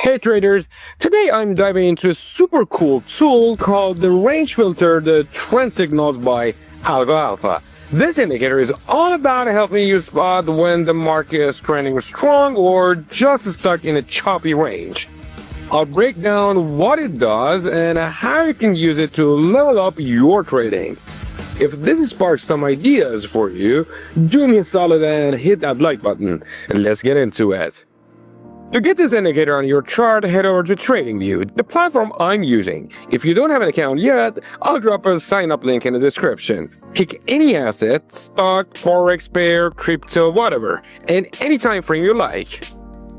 Hey traders, today I'm diving into a super cool tool called the range filter, the trend signals by Algo Alpha. This indicator is all about helping you spot when the market is trending strong or just stuck in a choppy range. I'll break down what it does and how you can use it to level up your trading. If this sparks some ideas for you, do me a solid and hit that like button, and let's get into it. To get this indicator on your chart, head over to TradingView, the platform I'm using. If you don't have an account yet, I'll drop a sign-up link in the description. Pick any asset, stock, Forex pair, crypto, whatever, and any time frame you like.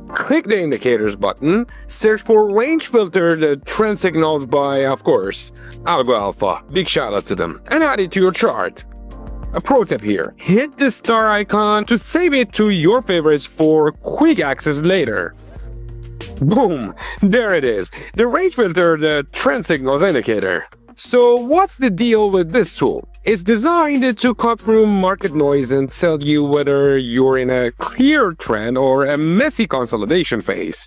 Click the Indicators button, search for Range Filter, the trend signals by, of course, Algo Alpha. Big shout out to them, and add it to your chart. A pro tip here, hit the star icon to save it to your favorites for quick access later. Boom! There it is, the range filter, the trend signals indicator. So what's the deal with this tool? It's designed to cut through market noise and tell you whether you're in a clear trend or a messy consolidation phase.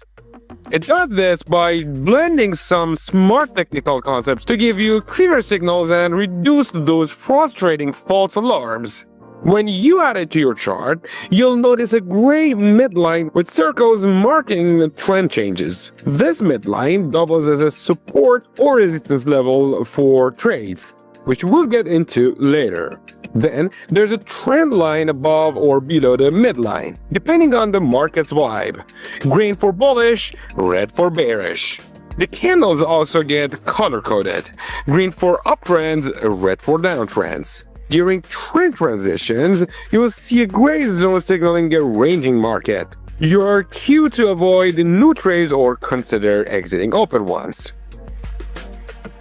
It does this by blending some smart technical concepts to give you clearer signals and reduce those frustrating false alarms. When you add it to your chart, you'll notice a gray midline with circles marking trend changes. This midline doubles as a support or resistance level for trades, which we'll get into later. Then, there's a trend line above or below the midline, depending on the market's vibe. Green for bullish, red for bearish. The candles also get color-coded. Green for uptrends, red for downtrends. During trend transitions, you will see a gray zone signaling a ranging market. You're cued to avoid new trades or consider exiting open ones.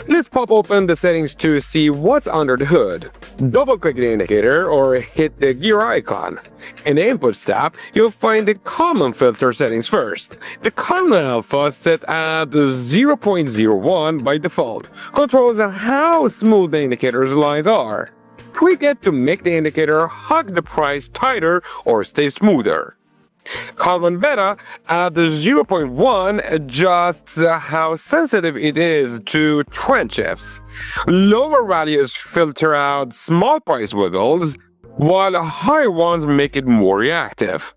Let's pop open the settings to see what's under the hood. Double-click the indicator or hit the gear icon. In the Inputs tab, you'll find the Common filter settings first. The Common Alpha set at 0.01 by default controls how smooth the indicator's lines are. Tweak it to make the indicator hug the price tighter or stay smoother. Common Beta at 0.1 adjusts how sensitive it is to trend shifts. Lower values filter out small price wiggles, while higher ones make it more reactive.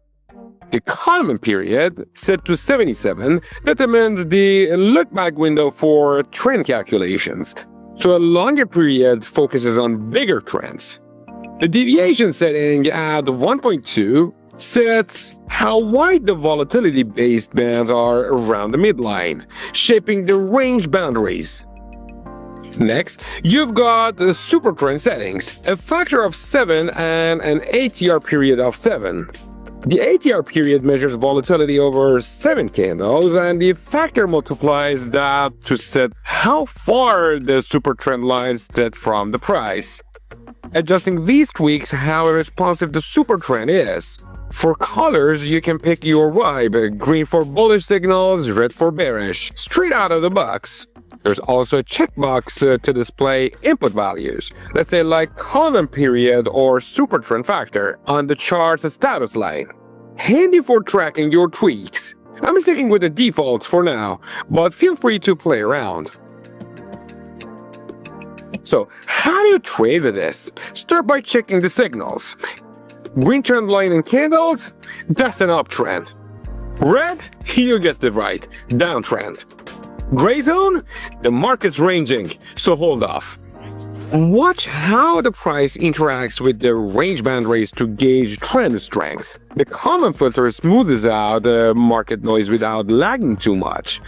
The Common Period, set to 77, determines the look-back window for trend calculations, so a longer period focuses on bigger trends. The Deviation setting at 1.2 sets how wide the volatility-based bands are around the midline, shaping the range boundaries. Next, you've got the Super Trend settings, a factor of 7 and an ATR period of 7. The ATR period measures volatility over 7 candles, and the factor multiplies that to set how far the super trend lines set from the price. Adjusting these tweaks how responsive the super trend is. For colors, you can pick your vibe, green for bullish signals, red for bearish, straight out of the box. There's also a checkbox to display input values, let's say like Common Period or Super Trend Factor, on the chart's status line. Handy for tracking your tweaks. I'm sticking with the defaults for now, but feel free to play around. So, how do you trade with this? Start by checking the signals. Green trend line and candles? That's an uptrend. Red? You guessed it right, downtrend. Gray zone? The market's ranging, so hold off. Watch how the price interacts with the range boundaries to gauge trend strength. The Common filter smooths out the market noise without lagging too much.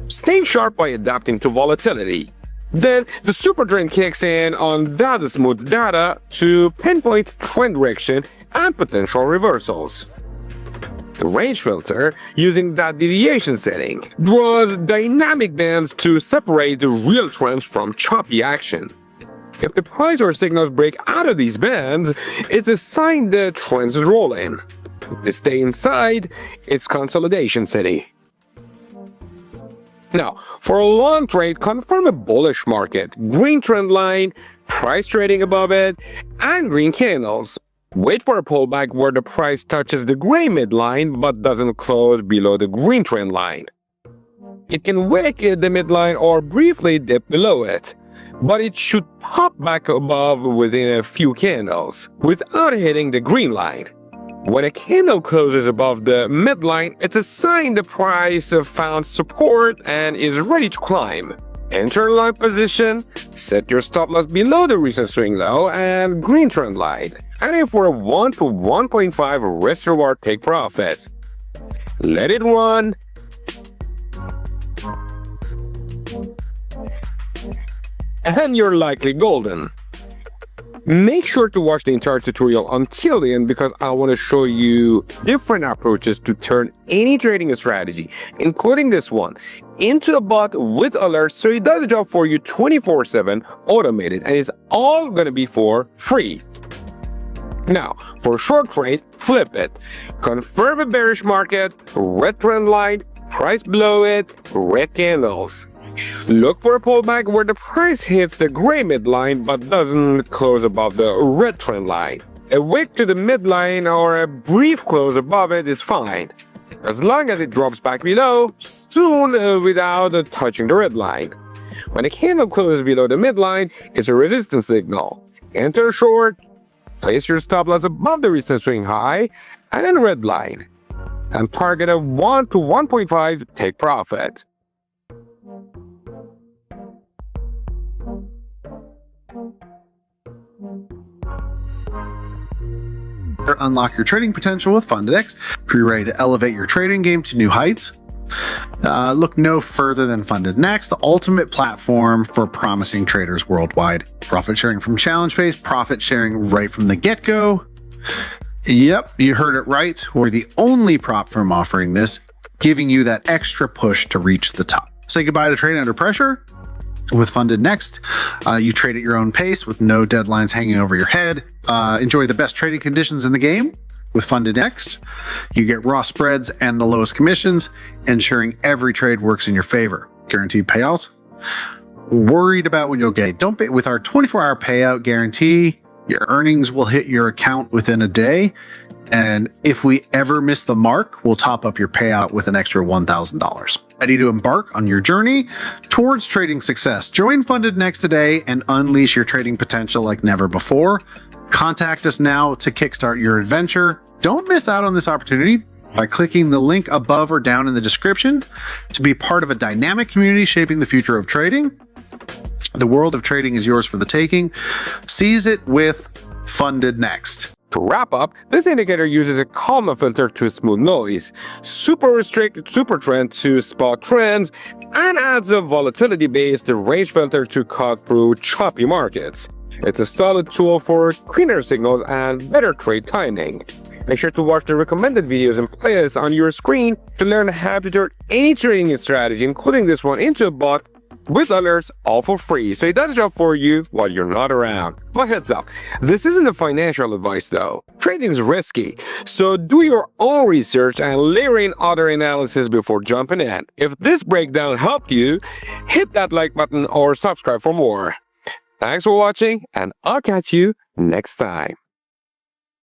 Stay sharp by adapting to volatility. Then, the Super Trend kicks in on that smooth data to pinpoint trend direction and potential reversals. The range filter, using that deviation setting, draws dynamic bands to separate the real trends from choppy action. If the price or signals break out of these bands, it's a sign the trends is rolling. If they stay inside, it's consolidation city. Now, for a long trade, confirm a bullish market, green trend line, price trading above it, and green candles. Wait for a pullback where the price touches the gray midline but doesn't close below the green trend line. It can wick the midline or briefly dip below it, but it should pop back above within a few candles without hitting the green line. When a candle closes above the midline, it's a sign the price found support and is ready to climb. Enter long position, set your stop loss below the recent swing low and green trend line. And for a 1 to 1.5 risk reward, take profits. Let it run. And you're likely golden. Make sure to watch the entire tutorial until the end because I want to show you different approaches to turn any trading strategy, including this one, into a bot with alerts so it does a job for you 24/7, automated, and it's all going to be for free. Now, for a short trade, flip it. Confirm a bearish market, red trend line, price below it, red candles. Look for a pullback where the price hits the gray midline but doesn't close above the red trend line. A wick to the midline or a brief close above it is fine, as long as it drops back below soon without touching the red line. When a candle closes below the midline, it's a resistance signal. Enter short, place your stop loss above the recent swing high and red line, and target a 1 to 1.5, take profit. Unlock your trading potential with FundedX. If you're ready to elevate your trading game to new heights, look no further than Funded Next, the ultimate platform for promising traders worldwide. Profit sharing from challenge phase, profit sharing right from the get-go. Yep, you heard it right. We're the only prop firm offering this, giving you that extra push to reach the top. Say goodbye to trading under pressure. With Funded Next, you trade at your own pace with no deadlines hanging over your head. Enjoy the best trading conditions in the game. With Funded Next, you get raw spreads and the lowest commissions, ensuring every trade works in your favor. Guaranteed payouts. Worried about when you'll get? Don't be with our 24-hour payout guarantee. Your earnings will hit your account within a day. And if we ever miss the mark, we'll top up your payout with an extra $1,000. Ready to embark on your journey towards trading success? Join Funded Next today and unleash your trading potential like never before. Contact us now to kickstart your adventure. Don't miss out on this opportunity by clicking the link above or down in the description to be part of a dynamic community shaping the future of trading. The world of trading is yours for the taking. Seize it with Funded Next. To wrap up, this indicator uses a comma filter to smooth noise, super restricted super trend to spot trends, and adds a volatility-based range filter to cut through choppy markets. It's a solid tool for cleaner signals and better trade timing. Make sure to watch the recommended videos and playlists on your screen to learn how to turn any trading strategy, including this one, into a bot with alerts, all for free, so it does a job for you while you're not around. But heads up, this isn't a financial advice though. Trading is risky, so do your own research and layer in other analysis before jumping in. If this breakdown helped you, hit that like button or subscribe for more. Thanks for watching, and I'll catch you next time.